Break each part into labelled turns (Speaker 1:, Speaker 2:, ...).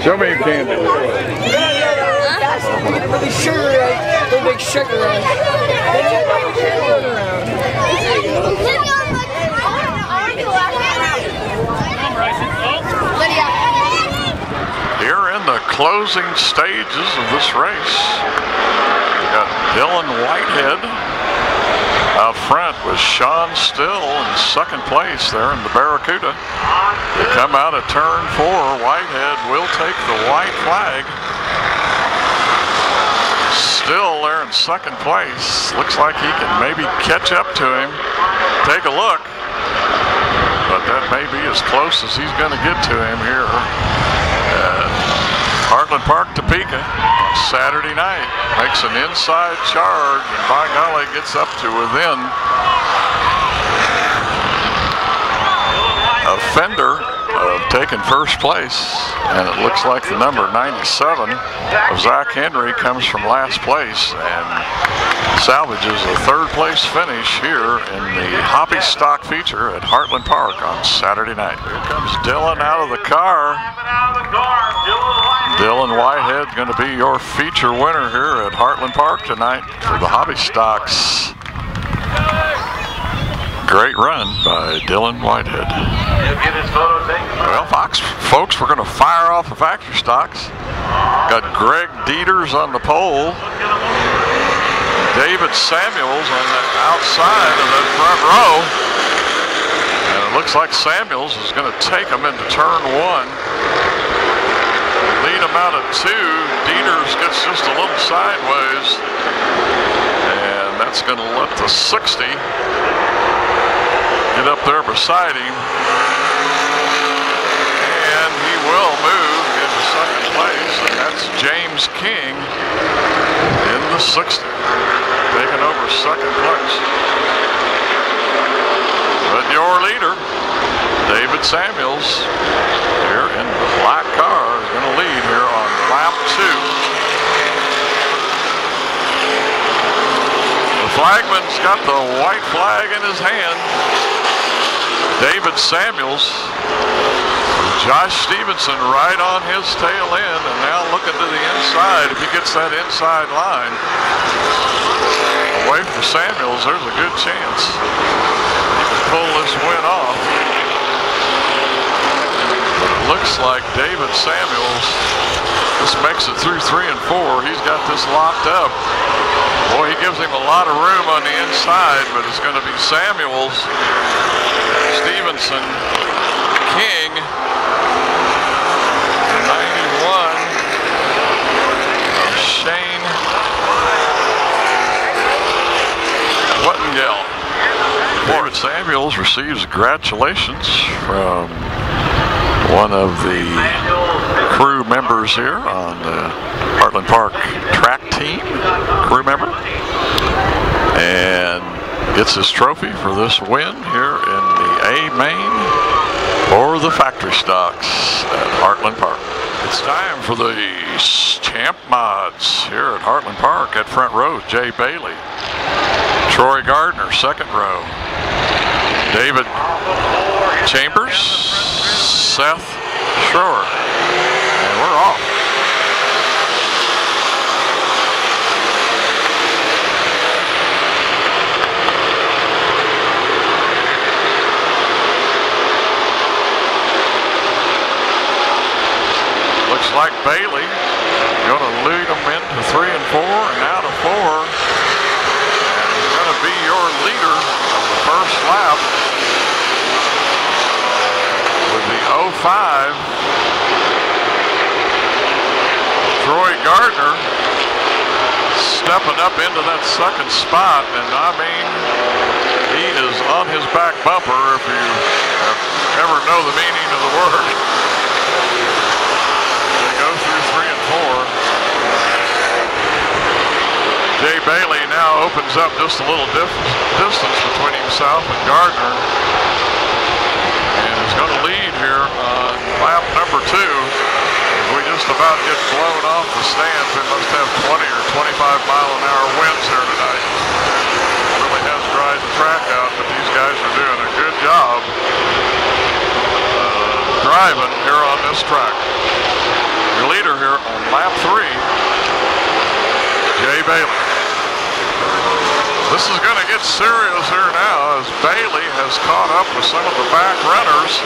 Speaker 1: Show me your candy.
Speaker 2: Really sugar, really big sugar rush.
Speaker 1: Here in the closing stages of this race, we got Dylan Whitehead out front with Sean Still in second place there in the Barracuda. They come out at turn 4. Whitehead will take the white flag. Still there in second place. Looks like he can maybe catch up to him. Take a look. But that may be as close as he's going to get to him here at Heartland Park, Topeka. Saturday night. Makes an inside charge, and by golly, gets up to within a fender of taking first place, and it looks like the number 97 of Zach Henry comes from last place and salvages a third place finish here in the Hobby Stock feature at Heartland Park on Saturday night. Here comes Dylan out of the car. Dylan Whitehead going to be your feature winner here at Heartland Park tonight for the Hobby Stocks. Great run by Dylan Whitehead. Well, folks, we're going to fire off the factory stocks. Got Greg Dieters on the pole. David Samuels on the outside of that front row. And it looks like Samuels is going to take him into turn 1. Lead him out at 2. Dieters gets just a little sideways. And that's going to let the 60 get up there beside him. And he will move into second place. And that's James King in the 60. Taking over second place. But your leader, David Samuels, here in the black car, is going to lead here on lap 2. The flagman's got the white flag in his hand. David Samuels, Josh Stevenson right on his tail end, and now looking to the inside. If he gets that inside line away from Samuels, there's a good chance he can pull this win off. But it looks like David Samuels, this makes it through 3 and 4. He's got this locked up. Boy, he gives him a lot of room on the inside, but it's going to be Samuels, Stevenson, King, 91, Shane Wettengel. David Samuels receives congratulations from one of the crew members here on the Heartland Park track team, crew member, and gets his trophy for this win here in the A main for the factory stocks at Heartland Park. It's time for the champ mods here at Heartland Park. At front row, Jay Bailey, Troy Gardner, second row, David Chambers, Seth Schroer, and we're off. Looks like Bailey going to lead them into 3 and 4 and out of 4. And he's going to be your leader of the first lap with the 05. Troy Gardner stepping up into that second spot, and I mean, he is on his back bumper if you ever know the meaning of the word. They go through 3 and 4. Jay Bailey now opens up just a little distance between himself and Gardner. And he's going to lead here on lap number 2. We just about get blown off the stands. We must have 20 or 25-mile-an-hour winds here tonight. Really has dried the track out, but these guys are doing a good job driving here on this track. Your leader here on lap 3, Jay Bailey. This is going to get serious here now as Bailey has caught up with some of the back runners.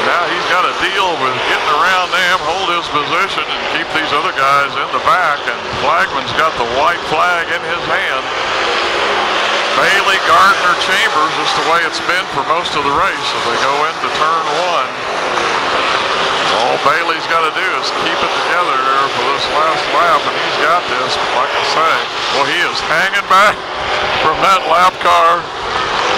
Speaker 1: Now he's got to deal with getting around them, hold his position, and keep these other guys in the back. And Flagman's got the white flag in his hand. Bailey, Gardner, Chambers, just the way it's been for most of the race as they go into turn 1. All Bailey's got to do is keep it together there for this last lap, and he's got this. Like I say, well, he is hanging back from that lap car,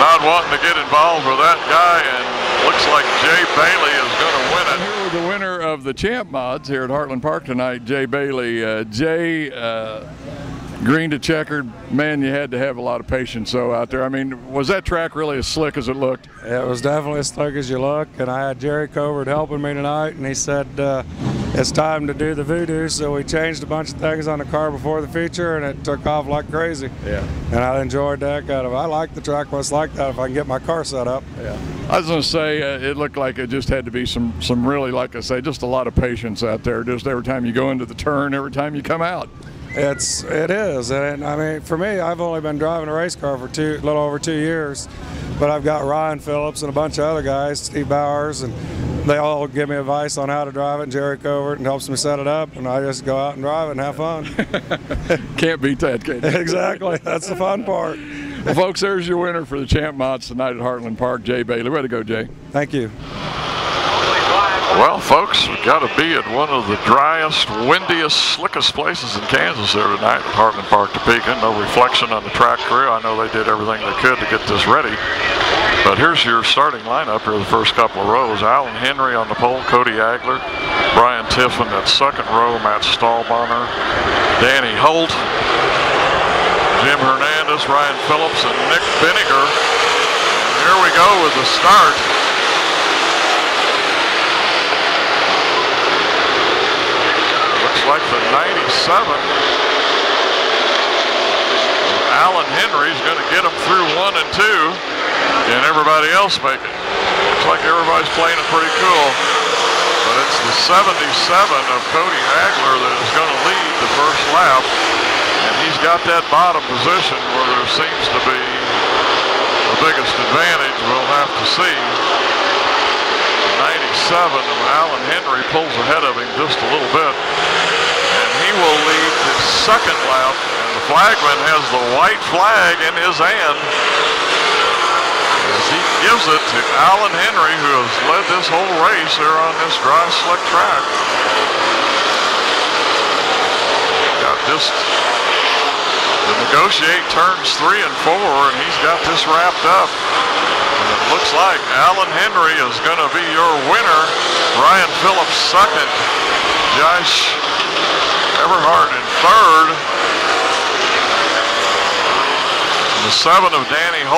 Speaker 1: not wanting to get involved with that guy, and looks like Jay Bailey is going to win it.
Speaker 3: Here with the winner of the Champ Mods here at Heartland Park tonight, Jay Bailey. Green to checkered, man, you had to have a lot of patience out there. I mean, was that track really as slick as it looked?
Speaker 4: It was definitely as slick as you look, and I had Jerry Covert helping me tonight, and he said it's time to do the voodoo, so we changed a bunch of things on the car before the feature, and it took off like crazy.
Speaker 3: Yeah.
Speaker 4: And I enjoyed the heck out of it. I like the track when it's like that if I can get my car set up.
Speaker 3: Yeah. I was going to say, it looked like it just had to be some really, like I say, just a lot of patience out there, just every time you go into the turn, every time you come out.
Speaker 4: It is, and I mean, for me, I've only been driving a race car for a little over 2 years, but I've got Ryan Phillips and a bunch of other guys, Steve Bowers, and they all give me advice on how to drive it, and Jerry Covert and helps me set it up, and I just go out and drive it and have fun.
Speaker 3: Can't beat that, can you?
Speaker 4: Exactly, that's the fun part.
Speaker 3: Well, folks, there's your winner for the Champ Mods tonight at Heartland Park, Jay Bailey. Way to go, Jay.
Speaker 4: Thank you.
Speaker 1: Well, folks, we've got to be at one of the driest, windiest, slickest places in Kansas there tonight at Heartland Park, Topeka. No reflection on the track crew. I know they did everything they could to get this ready. But here's your starting lineup here, the first couple of rows. Alan Henry on the pole, Cody Agler, Brian Tiffin at second row, Matt Stahlbonner, Danny Holt, Jim Hernandez, Ryan Phillips, and Nick Benninger. Here we go with the start. Like the 97. Alan Henry's going to get them through 1 and 2, and everybody else make it. Looks like everybody's playing it pretty cool. But it's the 77 of Cody Hagler that is going to lead the first lap, and he's got that bottom position where there seems to be the biggest advantage. We'll have to see. 97 of Alan Henry pulls ahead of him just a little bit. And he will lead the second lap. And the flagman has the white flag in his hand as he gives it to Alan Henry, who has led this whole race here on this dry, slick track. Got just to negotiate turns 3 and 4, and he's got this wrapped up. And it looks like Alan Henry is going to be your winner. Ryan Phillips second. Josh Everhart in third. And the 7 of Danny Holt.